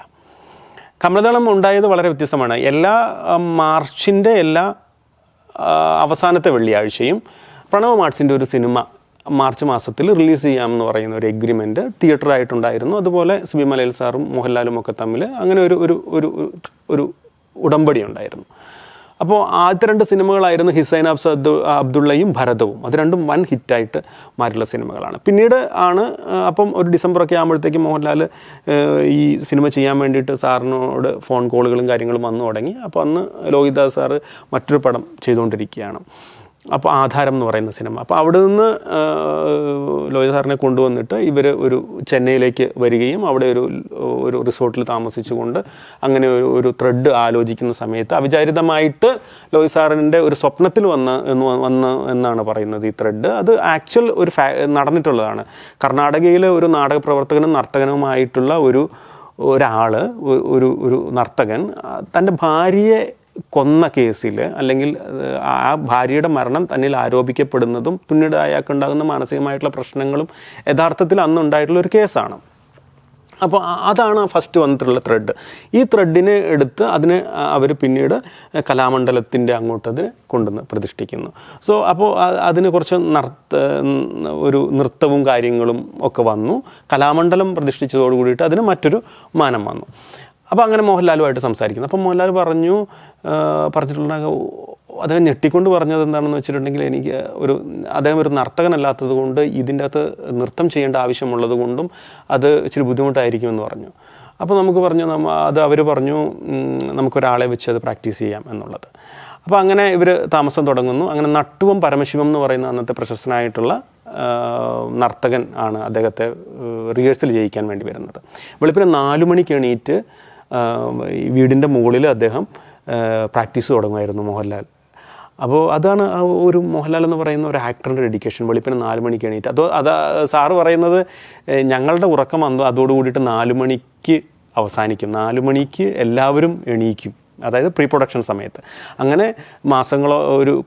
കമലദളം ഉണ്ടായത് വളരെ വ്യത്യസ്തമാണ്. എല്ലാ മാർച്ചിൻ്റെ എല്ലാ അവസാനത്തെ വെള്ളിയാഴ്ചയും പ്രണവ് ആർട്സിൻ്റെ ഒരു സിനിമ മാർച്ച് മാസത്തിൽ റിലീസ് ചെയ്യാമെന്ന് പറയുന്ന ഒരു എഗ്രിമെൻറ്റ് തിയേറ്ററായിട്ടുണ്ടായിരുന്നു. അതുപോലെ സിബി മലയിൽ സാറും മോഹൻലാലും ഒക്കെ തമ്മിൽ അങ്ങനെ ഒരു ഉടമ്പടി ഉണ്ടായിരുന്നു. അപ്പോൾ ആദ്യത്തെ 2 സിനിമകളായിരുന്നു ഹിസൈൻ അബ്ദുള്ളയും ഭരതവും. അത് രണ്ടും വൻ ഹിറ്റായിട്ട് മാറിയുള്ള സിനിമകളാണ്. പിന്നീട് ആണ് അപ്പം ഒരു ഡിസംബറൊക്കെ ആകുമ്പോഴത്തേക്കും മോഹൻലാൽ ഈ സിനിമ ചെയ്യാൻ വേണ്ടിയിട്ട് സാറിനോട് ഫോൺ കോളുകളും കാര്യങ്ങളും വന്നു തുടങ്ങി. അപ്പോൾ അന്ന് ലോഹിതദാസ് സാറ് മറ്റൊരു പടം ചെയ്തുകൊണ്ടിരിക്കുകയാണ്. അപ്പോൾ ആധാരം എന്ന് പറയുന്ന സിനിമ. അപ്പോൾ അവിടെ നിന്ന് ലോഹിത സാറിനെ കൊണ്ടുവന്നിട്ട് ഇവർ ഒരു ചെന്നൈയിലേക്ക് വരികയും അവിടെ ഒരു റിസോർട്ടിൽ താമസിച്ചുകൊണ്ട് അങ്ങനെ ഒരു ത്രെഡ് ആലോചിക്കുന്ന സമയത്ത് അവിചാരിതമായിട്ട് ലോഹിത സാറിൻ്റെ ഒരു സ്വപ്നത്തിൽ വന്ന് എന്നാണ് പറയുന്നത് ഈ ത്രെഡ്. അത് ആക്ച്വൽ ഒരു നടന്നിട്ടുള്ളതാണ്. കർണാടകയിലെ ഒരു നാടക പ്രവർത്തകനും നർത്തകനുമായിട്ടുള്ള ഒരാൾ ഒരു നർത്തകൻ തൻ്റെ ഭാര്യയെ കൊന്ന കേസിൽ അല്ലെങ്കിൽ ആ ഭാര്യയുടെ മരണം തന്നിൽ ആരോപിക്കപ്പെടുന്നതും പിന്നീട് അയാൾക്കുണ്ടാകുന്ന മാനസികമായിട്ടുള്ള പ്രശ്നങ്ങളും യഥാർത്ഥത്തിൽ അന്നുണ്ടായിട്ടുള്ള ഒരു കേസാണ്. അപ്പോൾ അതാണ് ഫസ്റ്റ് വന്നിട്ടുള്ള ത്രെഡ്. ഈ ത്രെഡിനെ എടുത്ത് അതിന് അവർ പിന്നീട് കലാമണ്ഡലത്തിൻ്റെ അങ്ങോട്ട് അതിന് കൊണ്ടുവന്ന് പ്രതിഷ്ഠിക്കുന്നു. സോ അപ്പോൾ അതിന് കുറച്ച് ഒരു നൃത്തവും കാര്യങ്ങളും ഒക്കെ വന്നു. കലാമണ്ഡലം പ്രതിഷ്ഠിച്ചതോട് കൂടിയിട്ട് അതിന് മറ്റൊരു മാനം വന്നു. അപ്പോൾ അങ്ങനെ മോഹൻലാലുമായിട്ട് സംസാരിക്കുന്നു. അപ്പോൾ മോഹൻലാൽ പറഞ്ഞിട്ടുള്ള അദ്ദേഹം ഞെട്ടിക്കൊണ്ട് പറഞ്ഞത് എന്താണെന്ന് വെച്ചിട്ടുണ്ടെങ്കിൽ അദ്ദേഹം ഒരു നർത്തകനല്ലാത്തത് കൊണ്ട് ഇതിൻ്റെ അകത്ത് നൃത്തം ചെയ്യേണ്ട ആവശ്യമുള്ളത് കൊണ്ടും അത് ഇച്ചിരി ബുദ്ധിമുട്ടായിരിക്കുമെന്ന് പറഞ്ഞു. അപ്പോൾ നമുക്ക് അവർ പറഞ്ഞു നമുക്കൊരാളെ വെച്ച് അത് പ്രാക്ടീസ് ചെയ്യാം എന്നുള്ളത്. അപ്പോൾ അങ്ങനെ ഇവർ താമസം തുടങ്ങുന്നു. അങ്ങനെ നട്ടുവം പരമശിവം എന്ന് പറയുന്ന അന്നത്തെ പ്രശസ്തനായിട്ടുള്ള നർത്തകൻ ആണ് അദ്ദേഹത്തെ റിഹേഴ്സൽ ചെയ്യിക്കാൻ വേണ്ടി വരുന്നത്. വെളുപ്പിന് 4 മണിക്ക് എണീറ്റ് വീടിൻ്റെ മുകളിൽ അദ്ദേഹം പ്രാക്ടീസ് തുടങ്ങുമായിരുന്നു മോഹൻലാൽ. അപ്പോൾ അതാണ് ഒരു മോഹൻലാൽ എന്ന് പറയുന്ന ഒരു ആക്ടറിൻ്റെ ഡെഡിക്കേഷൻ. വെളുപ്പിന് 4 മണിക്ക് എണീറ്റ് സാറ് പറയുന്നത് ഞങ്ങളുടെ ഉറക്കം അതോടുകൂടിയിട്ട് 4 മണിക്ക് അവസാനിക്കും. 4 മണിക്ക് എല്ലാവരും എണീക്കും, അതായത് പ്രീ പ്രൊഡക്ഷൻ സമയത്ത്. അങ്ങനെ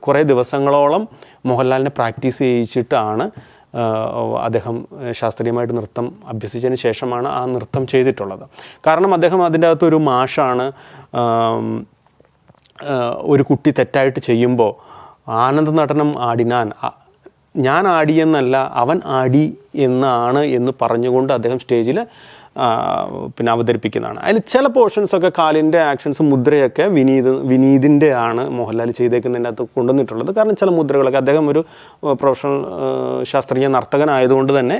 കുറേ ദിവസങ്ങളോളം മോഹൻലാലിനെ പ്രാക്ടീസ് ചെയ്യിച്ചിട്ടാണ് അദ്ദേഹം ശാസ്ത്രീയമായിട്ട് നൃത്തം അഭ്യസിച്ചതിന് ശേഷമാണ് ആ നൃത്തം ചെയ്തിട്ടുള്ളത്. കാരണം അദ്ദേഹം അതിൻ്റെ അകത്തൊരു മാഷാണ്. ഒരു കുട്ടി തെറ്റായിട്ട് ചെയ്യുമ്പോൾ ആനന്ദ നടനം ആടിനാൻ ഞാൻ ആടിയെന്നല്ല അവൻ ആടി എന്ന് പറഞ്ഞുകൊണ്ട് അദ്ദേഹം സ്റ്റേജിൽ പിന്നെ അവതരിപ്പിക്കുന്നതാണ്. അതിൽ ചില പോർഷൻസൊക്കെ കാലിൻ്റെ ആക്ഷൻസ് മുദ്രയൊക്കെ വിനീതിൻ്റെ ആണ് മോഹൻലാൽ ചെയ്തേക്കുന്നതിൻ്റെ അകത്ത് കൊണ്ടുവന്നിട്ടുള്ളത്. കാരണം ചില മുദ്രകളൊക്കെ അദ്ദേഹം ഒരു പ്രൊഫഷണൽ ശാസ്ത്രീയ നർത്തകനായതുകൊണ്ട് തന്നെ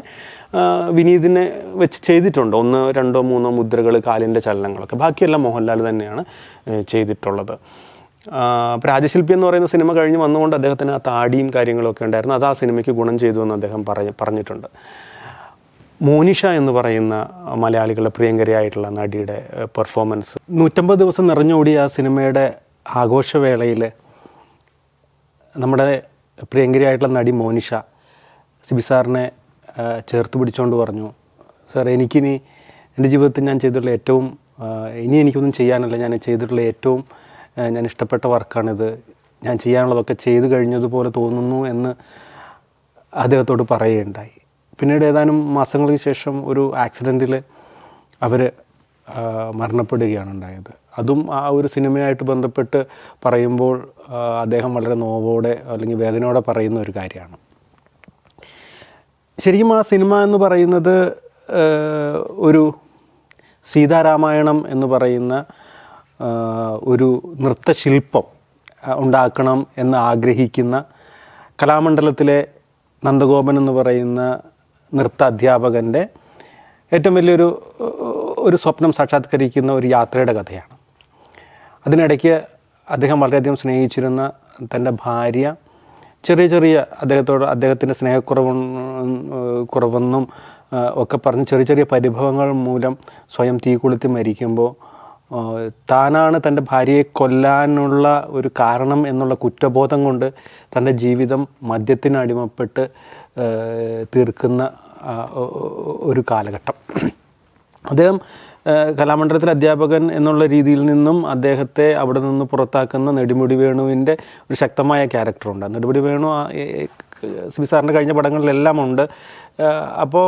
വിനീതിനെ വെച്ച് ചെയ്തിട്ടുണ്ട്. 1, 2, 3 മുദ്രകൾ, കാലിൻ്റെ ചലനങ്ങളൊക്കെ. ബാക്കിയെല്ലാം മോഹൻലാൽ തന്നെയാണ് ചെയ്തിട്ടുള്ളത്. രാജശില്പി എന്ന് പറയുന്ന സിനിമ കഴിഞ്ഞ് വന്നുകൊണ്ട് അദ്ദേഹത്തിന് ആ താടിയും കാര്യങ്ങളൊക്കെ ഉണ്ടായിരുന്നു. അത് ആ സിനിമയ്ക്ക് ഗുണം ചെയ്തു എന്ന് അദ്ദേഹം പറഞ്ഞിട്ടുണ്ട്. മോനിഷ എന്ന് പറയുന്ന മലയാളികളുടെ പ്രിയങ്കരിയായിട്ടുള്ള നടിയുടെ പെർഫോമൻസ് 150 ദിവസം നിറഞ്ഞോടിയ ആ സിനിമയുടെ ആഘോഷവേളയിൽ നമ്മുടെ പ്രിയങ്കരിയായിട്ടുള്ള നടി മോനിഷ സിബി സാറിനെ ചേർത്ത് പിടിച്ചുകൊണ്ട് പറഞ്ഞു, സാർ എനിക്കിനി എൻ്റെ ജീവിതത്തിൽ ഞാൻ ചെയ്തിട്ടുള്ള ഏറ്റവും ഇനി എനിക്കൊന്നും ചെയ്യാനല്ല, ഞാൻ ചെയ്തിട്ടുള്ള ഏറ്റവും ഞാൻ ഇഷ്ടപ്പെട്ട വർക്കാണിത്, ഞാൻ ചെയ്യാനുള്ളതൊക്കെ ചെയ്തു കഴിഞ്ഞതുപോലെ തോന്നുന്നു എന്ന് അദ്ദേഹത്തോട് പറയുകയുണ്ടായി. പിന്നീട് ഏതാനും മാസങ്ങൾക്ക് ശേഷം ഒരു ആക്സിഡൻറ്റിൽ അവർ മരണപ്പെടുകയാണ് ഉണ്ടായത്. അതും ആ ഒരു സിനിമയായിട്ട് ബന്ധപ്പെട്ട് പറയുമ്പോൾ അദ്ദേഹം വളരെ നോവോടെ അല്ലെങ്കിൽ വേദനയോടെ പറയുന്ന ഒരു കാര്യമാണ്. ശരിക്കും ആ സിനിമ എന്ന് പറയുന്നത് ഒരു സീതാരാമായണം എന്ന് പറയുന്ന ഒരു നൃത്തശില്പം ഉണ്ടാക്കണം എന്ന് ആഗ്രഹിക്കുന്ന കലാമണ്ഡലത്തിലെ നന്ദഗോപൻ എന്ന് പറയുന്ന നൃത്ത അധ്യാപകൻ്റെ ഏറ്റവും വലിയൊരു സ്വപ്നം സാക്ഷാത്കരിക്കുന്ന ഒരു യാത്രയുടെ കഥയാണ്. അതിനിടയ്ക്ക് അദ്ദേഹം വളരെയധികം സ്നേഹിച്ചിരുന്ന തൻ്റെ ഭാര്യ ചെറിയ ചെറിയ അദ്ദേഹത്തിൻ്റെ കുറവെന്നും ഒക്കെ പറഞ്ഞ് ചെറിയ ചെറിയ പരിഭവങ്ങൾ മൂലം സ്വയം തീ കൊളുത്തി മരിക്കുമ്പോൾ താനാണ് തൻ്റെ ഭാര്യയെ കൊല്ലാനുള്ള ഒരു കാരണം എന്നുള്ള കുറ്റബോധം കൊണ്ട് തൻ്റെ ജീവിതം മദ്യത്തിന് അടിമപ്പെട്ട് തീർക്കുന്ന ഒരു കാലഘട്ടം. അദ്ദേഹം കലാമണ്ഡലത്തിലെ അധ്യാപകൻ എന്നുള്ള രീതിയിൽ നിന്നും അദ്ദേഹത്തെ അവിടെ നിന്ന് പുറത്താക്കുന്ന നെടുമുടി വേണുവിൻ്റെ ഒരു ശക്തമായ ക്യാരക്ടറുണ്ട്. നെടുമുടി വേണു സിബി സാറിൻ്റെ കഴിഞ്ഞ പടങ്ങളിലെല്ലാം ഉണ്ട്. അപ്പോൾ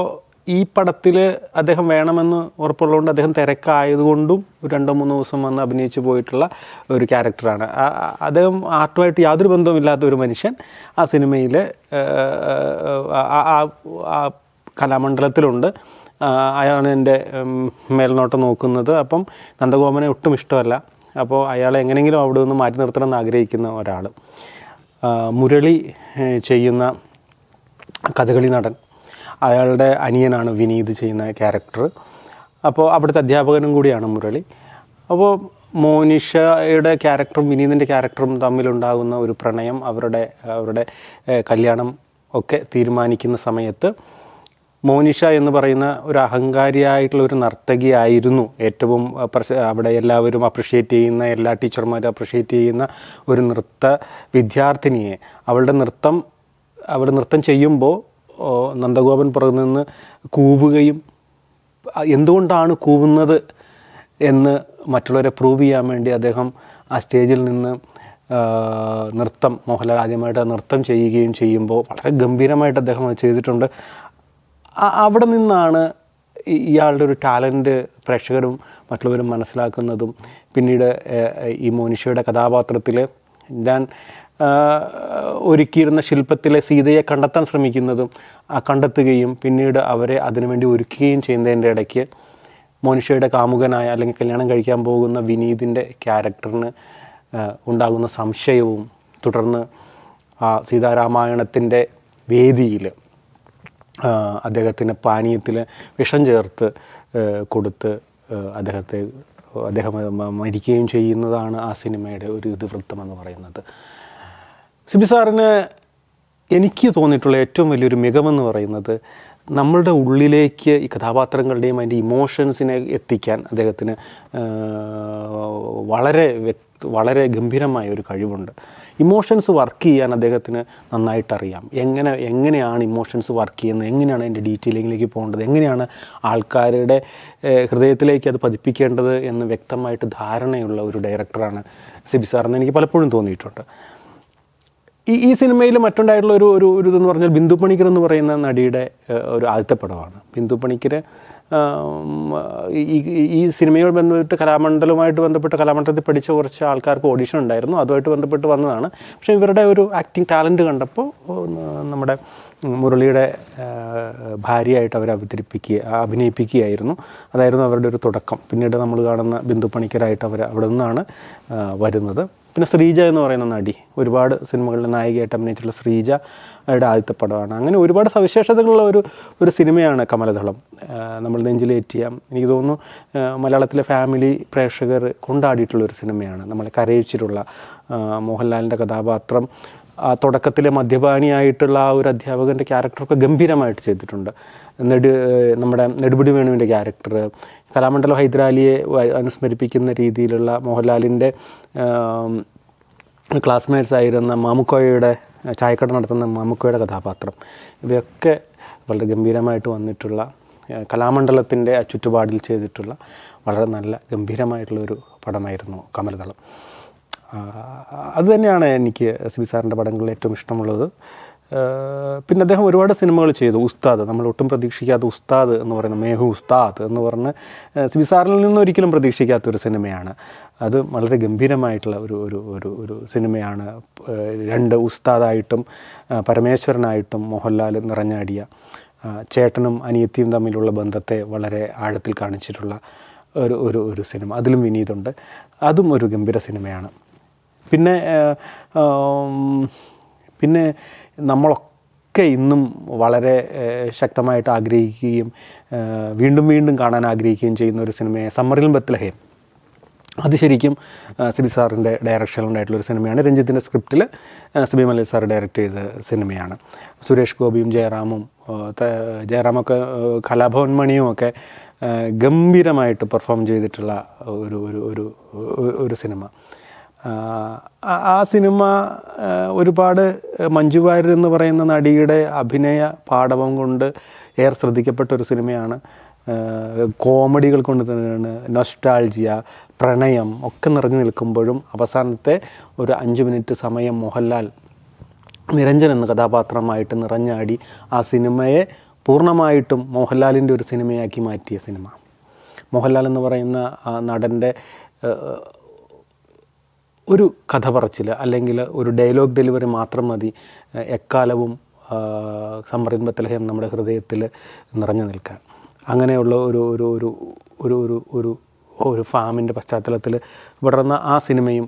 ഈ പടത്തിൽ അദ്ദേഹം വേണമെന്ന് ഉറപ്പുള്ളതുകൊണ്ട് അദ്ദേഹം തിരക്കായതുകൊണ്ടും 2-3 ദിവസം വന്ന് അഭിനയിച്ചു പോയിട്ടുള്ള ഒരു ക്യാരക്ടറാണ്. അദ്ദേഹം ആർട്ടുമായിട്ട് യാതൊരു ബന്ധവുമില്ലാത്ത ഒരു മനുഷ്യൻ ആ സിനിമയിൽ കലാമണ്ഡലത്തിലുണ്ട്. അയാളാണ് എൻ്റെ മേൽനോട്ടം നോക്കുന്നത്. അപ്പം നന്ദഗോപനെ ഒട്ടും ഇഷ്ടമല്ല. അപ്പോൾ അയാളെ എങ്ങനെയെങ്കിലും അവിടെ നിന്ന് മാറ്റി നിർത്തണം എന്ന് ആഗ്രഹിക്കുന്ന ഒരാൾ. മുരളി ചെയ്യുന്ന കഥകളി നടൻ, അയാളുടെ അനിയനാണ് വിനീത് ചെയ്യുന്ന ക്യാരക്ടർ. അപ്പോൾ അവിടുത്തെ അധ്യാപകനും കൂടിയാണ് മുരളി. അപ്പോൾ മോനിഷയുടെ ക്യാരക്ടറും വിനീതിൻ്റെ ക്യാരക്ടറും തമ്മിലുണ്ടാകുന്ന ഒരു പ്രണയം, അവരുടെ കല്യാണം ഒക്കെ തീരുമാനിക്കുന്ന സമയത്ത് മോനിഷ എന്ന് പറയുന്ന ഒരു അഹങ്കാരിയായിട്ടുള്ള ഒരു നർത്തകിയായിരുന്നു ഏറ്റവും അവിടെ എല്ലാവരും അപ്രിഷ്യേറ്റ് ചെയ്യുന്ന, എല്ലാ ടീച്ചർമാരും അപ്രിഷ്യേറ്റ് ചെയ്യുന്ന ഒരു നൃത്ത വിദ്യാർത്ഥിനിയെ. അവളുടെ നൃത്തം ചെയ്യുമ്പോൾ നന്ദഗോപൻ പുറത്തു നിന്ന് കൂവുകയും എന്തുകൊണ്ടാണ് കൂവുന്നത് എന്ന് മറ്റുള്ളവരെ പ്രൂവ് ചെയ്യാൻ വേണ്ടി അദ്ദേഹം ആ സ്റ്റേജിൽ നിന്ന് മോഹൻലാൽ ആദ്യമായിട്ട് നൃത്തം ചെയ്യുകയും ചെയ്യുമ്പോൾ വളരെ ഗംഭീരമായിട്ട് അദ്ദേഹം അത് ചെയ്തിട്ടുണ്ട്. അവിടെ നിന്നാണ് ഇയാളുടെ ഒരു ടാലൻറ്റ് പ്രേക്ഷകരും മറ്റുള്ളവരും മനസ്സിലാക്കുന്നതും. പിന്നീട് ഈ മോനിഷയുടെ കഥാപാത്രത്തിൽ ഞാൻ ഒരുക്കിയിരുന്ന ശില്പത്തിലെ സീതയെ കണ്ടെത്താൻ ശ്രമിക്കുന്നതും കണ്ടെത്തുകയും പിന്നീട് അവരെ അതിനുവേണ്ടി ഒരുക്കുകയും ചെയ്യുന്നതിൻ്റെ ഇടയ്ക്ക് മോനിഷയുടെ കാമുകനായ അല്ലെങ്കിൽ കല്യാണം കഴിക്കാൻ പോകുന്ന വിനീതിൻ്റെ ക്യാരക്ടറിന് ഉണ്ടാകുന്ന സംശയവും, തുടർന്ന് സീതാരാമായണത്തിൻ്റെ വേദിയിൽ അദ്ദേഹത്തിന് പാനീയത്തിൽ വിഷം ചേർത്ത് കൊടുത്ത് അദ്ദേഹം മരിക്കുകയും ചെയ്യുന്നതാണ് ആ സിനിമയുടെ ഒരു ഇതിവൃത്തം എന്ന് പറയുന്നത്. സിബി സാറിന് എനിക്ക് തോന്നിയിട്ടുള്ള ഏറ്റവും വലിയൊരു മികവെന്ന് പറയുന്നത് നമ്മളുടെ ഉള്ളിലേക്ക് ഈ കഥാപാത്രങ്ങളുടെയും അതിൻ്റെ ഇമോഷൻസിനെ എത്തിക്കാൻ അദ്ദേഹത്തിന് വളരെ ഗംഭീരമായ ഒരു കഴിവുണ്ട്. ഇമോഷൻസ് വർക്ക് ചെയ്യാൻ അദ്ദേഹത്തിന് നന്നായിട്ടറിയാം. എങ്ങനെയാണ് ഇമോഷൻസ് വർക്ക് ചെയ്യുന്നത്, എങ്ങനെയാണ് അതിൻ്റെ ഡീറ്റെയിലിങ്ങിലേക്ക് പോകേണ്ടത്, എങ്ങനെയാണ് ആൾക്കാരുടെ ഹൃദയത്തിലേക്ക് അത് പതിപ്പിക്കേണ്ടത് എന്ന് വ്യക്തമായിട്ട് ധാരണയുള്ള ഒരു ഡയറക്ടറാണ് സിബി സാറെന്ന് എനിക്ക് പലപ്പോഴും തോന്നിയിട്ടുണ്ട്. ഈ സിനിമയിൽ മറ്റുണ്ടായിട്ടുള്ള ഒരു ഇതെന്ന് പറഞ്ഞാൽ ബിന്ദു പണിക്കർ എന്ന് പറയുന്ന നടിയുടെ ഒരു ആദ്യത്തെ പടമാണ്. ബിന്ദു പണിക്കർ ഈ സിനിമയോട് ബന്ധപ്പെട്ട് കലാമണ്ഡലത്തിൽ പഠിച്ച കുറച്ച് ആൾക്കാർക്ക് ഓഡിഷൻ ഉണ്ടായിരുന്നു. അതുമായിട്ട് ബന്ധപ്പെട്ട് വന്നതാണ്. പക്ഷേ ഇവരുടെ ഒരു ആക്ടിങ് ടാലൻറ്റ് കണ്ടപ്പോൾ നമ്മുടെ മുരളിയുടെ ഭാര്യയായിട്ട് അവരെ അഭിനയിപ്പിക്കുകയായിരുന്നു. അതായിരുന്നു അവരുടെ ഒരു തുടക്കം. പിന്നീട് നമ്മൾ കാണുന്ന ബിന്ദു പണിക്കരായിട്ട് അവിടെ നിന്നാണ് വരുന്നത്. പിന്നെ ശ്രീജ എന്ന് പറയുന്ന നടി, ഒരുപാട് സിനിമകളിൽ നായികയായിട്ട് അഭിനയിച്ചിട്ടുള്ള ശ്രീജയുടെ ആദ്യത്തെ പടമാണ്. അങ്ങനെ ഒരുപാട് സവിശേഷതകളുള്ള ഒരു സിനിമയാണ് കമലദളം. നമ്മൾ നെഞ്ചിലേറ്റിയ, എനിക്ക് തോന്നുന്നു മലയാളത്തിലെ ഫാമിലി പ്രേക്ഷകർ കൊണ്ടാടിയിട്ടുള്ളൊരു സിനിമയാണ്. നമ്മളെ കരയിച്ചിട്ടുള്ള മോഹൻലാലിൻ്റെ കഥാപാത്രം തുടക്കത്തിലെ മദ്യപാനിയായിട്ടുള്ള ആ ഒരു അധ്യാപകൻ്റെ ക്യാരക്ടറൊക്കെ ഗംഭീരമായിട്ട് ചെയ്തിട്ടുണ്ട്. നമ്മുടെ നെടുമുടി വേണുവിൻ്റെ ക്യാരക്ടർ, കലാമണ്ഡലം ഹൈദരാലിയെ അനുസ്മരിപ്പിക്കുന്ന രീതിയിലുള്ള മോഹൻലാലിൻ്റെ ക്ലാസ്മേറ്റ്സ് ആയിരുന്ന ചായക്കട നടത്തുന്ന മാമുക്കോയുടെ കഥാപാത്രം, ഇവയൊക്കെ വളരെ ഗംഭീരമായിട്ട് വന്നിട്ടുള്ള, കലാമണ്ഡലത്തിൻ്റെ ചുറ്റുപാടിൽ ചെയ്തിട്ടുള്ള വളരെ നല്ല ഗംഭീരമായിട്ടുള്ളൊരു പടമായിരുന്നു കമലദളം. അതുതന്നെയാണ് എനിക്ക് സിബി സാറിൻ്റെ പടങ്ങളിൽ ഏറ്റവും ഇഷ്ടമുള്ളത്. പിന്നെ അദ്ദേഹം ഒരുപാട് സിനിമകൾ ചെയ്തു. ഉസ്താദ്, നമ്മൾ ഒട്ടും പ്രതീക്ഷിക്കാത്ത ഉസ്താദ് എന്ന് പറയുന്ന മേഹു ഉസ്താദ് എന്ന് പറഞ്ഞ് സിബി സാറിൽ നിന്ന് ഒരിക്കലും പ്രതീക്ഷിക്കാത്തൊരു സിനിമയാണ്. അത് വളരെ ഗംഭീരമായിട്ടുള്ള ഒരു സിനിമയാണ്. 2 ഉസ്താദായിട്ടും പരമേശ്വരനായിട്ടും മോഹൻലാൽ നിറഞ്ഞാടിയ, ചേട്ടനും അനിയത്തിയും തമ്മിലുള്ള ബന്ധത്തെ വളരെ ആഴത്തിൽ കാണിച്ചിട്ടുള്ള ഒരു സിനിമ. അതിലും വിനീതുണ്ട്. അതും ഒരു ഗംഭീര സിനിമയാണ്. പിന്നെ നമ്മളൊക്കെ ഇന്നും വളരെ ശക്തമായിട്ട് ആഗ്രഹിക്കുകയും വീണ്ടും കാണാൻ ആഗ്രഹിക്കുകയും ചെയ്യുന്ന ഒരു സിനിമയെ സമ്മറിൽ ബത്ലഹേം. അത് ശരിക്കും സിബി സാറിൻ്റെ ഡയറക്ഷനിലുണ്ടായിട്ടുള്ളൊരു സിനിമയാണ്. രഞ്ജിത്തിൻ്റെ സ്ക്രിപ്റ്റിൽ സിബി മലയിൽ സാർ ഡയറക്റ്റ് ചെയ്ത സിനിമയാണ്. സുരേഷ് ഗോപിയും ജയറാമൊക്കെ കലാഭവൻ മണിയും ഒക്കെ ഗംഭീരമായിട്ട് പെർഫോം ചെയ്തിട്ടുള്ള ഒരു ഒരു ഒരു ഒരു സിനിമ. ആ സിനിമ ഒരുപാട് മഞ്ജു വാര്യർ എന്ന് പറയുന്ന നടിയുടെ അഭിനയ പാടവം കൊണ്ട് ഏറെ ശ്രദ്ധിക്കപ്പെട്ട ഒരു സിനിമയാണ്. കോമഡികൾ കൊണ്ട് തന്നെയാണ്, നൊസ്റ്റാൾജിയ, പ്രണയം ഒക്കെ നിറഞ്ഞു നിൽക്കുമ്പോഴും അവസാനത്തെ ഒരു 5 മിനിറ്റ് സമയം മോഹൻലാൽ നിരഞ്ജൻ എന്ന കഥാപാത്രമായിട്ട് നിറഞ്ഞാടി ആ സിനിമയെ പൂർണ്ണമായിട്ടും മോഹൻലാലിൻ്റെ ഒരു സിനിമയാക്കി മാറ്റിയ സിനിമ. മോഹൻലാൽ എന്ന് പറയുന്ന ആ നടൻ്റെ ഒരു കഥ പറച്ചിൽ അല്ലെങ്കിൽ ഒരു ഡയലോഗ് ഡെലിവറി മാത്രം മതി എക്കാലവും സമ്മറിൻ ബത്ലഹേം നമ്മുടെ ഹൃദയത്തിൽ നിറഞ്ഞു നിൽക്കാൻ. അങ്ങനെയുള്ള ഒരു ഒരു ഒരു ഒരു ഒരു ഒരു ഒരു ഫാമിൻ്റെ പശ്ചാത്തലത്തിൽ വിടർന്ന ആ സിനിമയും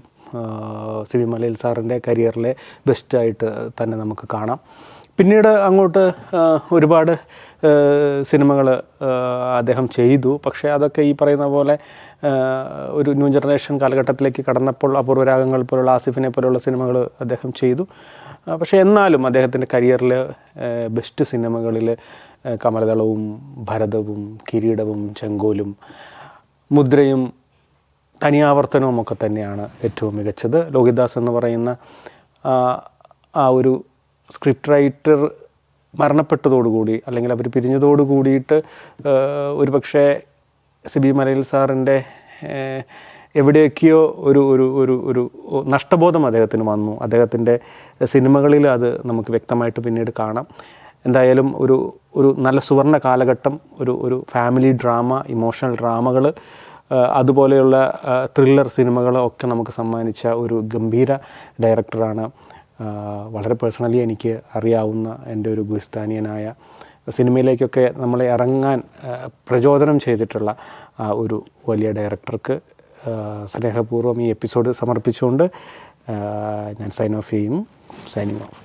സിബി മലയിൽ സാറിൻ്റെ കരിയറിലെ ബെസ്റ്റായിട്ട് തന്നെ നമുക്ക് കാണാം. പിന്നീട് അങ്ങോട്ട് ഒരുപാട് സിനിമകൾ അദ്ദേഹം ചെയ്തു. പക്ഷേ അതൊക്കെ ഈ പറയുന്ന പോലെ ഒരു ന്യൂ ജനറേഷൻ കാലഘട്ടത്തിലേക്ക് കടന്നപ്പോൾ അപൂർവരാഗങ്ങൾ പോലുള്ള, ആസിഫിനെ പോലുള്ള സിനിമകൾ അദ്ദേഹം ചെയ്തു. പക്ഷേ എന്നാലും അദ്ദേഹത്തിൻ്റെ കരിയറിൽ ബെസ്റ്റ് സിനിമകളിൽ കമലദളവും ഭരതവും കിരീടവും ചെങ്കോലും മുദ്രയും തനിയാവർത്തനവും ഒക്കെ തന്നെയാണ് ഏറ്റവും മികച്ചത്. ലോഹിതദാസ് എന്ന് പറയുന്ന ആ ഒരു സ്ക്രിപ്റ്റ് റൈറ്റർ മരണപ്പെട്ടതോടുകൂടി അല്ലെങ്കിൽ അവർ പിരിഞ്ഞതോടു കൂടിയിട്ട് ഒരു പക്ഷേ സിബി മലയിൽ സാറിൻ്റെ എവിടെയൊക്കെയോ ഒരു ഒരു ഒരു ഒരു നഷ്ടബോധം അദ്ദേഹത്തിന് വന്നു. അദ്ദേഹത്തിൻ്റെ സിനിമകളിൽ അത് നമുക്ക് വ്യക്തമായിട്ട് പിന്നീട് കാണാം. എന്തായാലും ഒരു ഒരു നല്ല സുവർണ്ണ കാലഘട്ടം, ഒരു ഫാമിലി ഡ്രാമ, ഇമോഷണൽ ഡ്രാമകൾ, അതുപോലെയുള്ള ത്രില്ലർ സിനിമകൾ ഒക്കെ നമുക്ക് സമ്മാനിച്ച ഒരു ഗംഭീര ഡയറക്ടറാണ്. വളരെ പേഴ്സണലി എനിക്ക് അറിയാവുന്ന എൻ്റെ ഒരു ഗുരുസ്ഥാനീയനായ, സിനിമയിലേക്കൊക്കെ നമ്മളെ ഇറങ്ങാൻ പ്രചോദനം ചെയ്തിട്ടുള്ള ഒരു വലിയ ഡയറക്ടർക്ക് സ്നേഹപൂർവ്വം ഈ എപ്പിസോഡ് സമർപ്പിച്ചുകൊണ്ട് ഞാൻ സൈനിങ് ഓഫ്.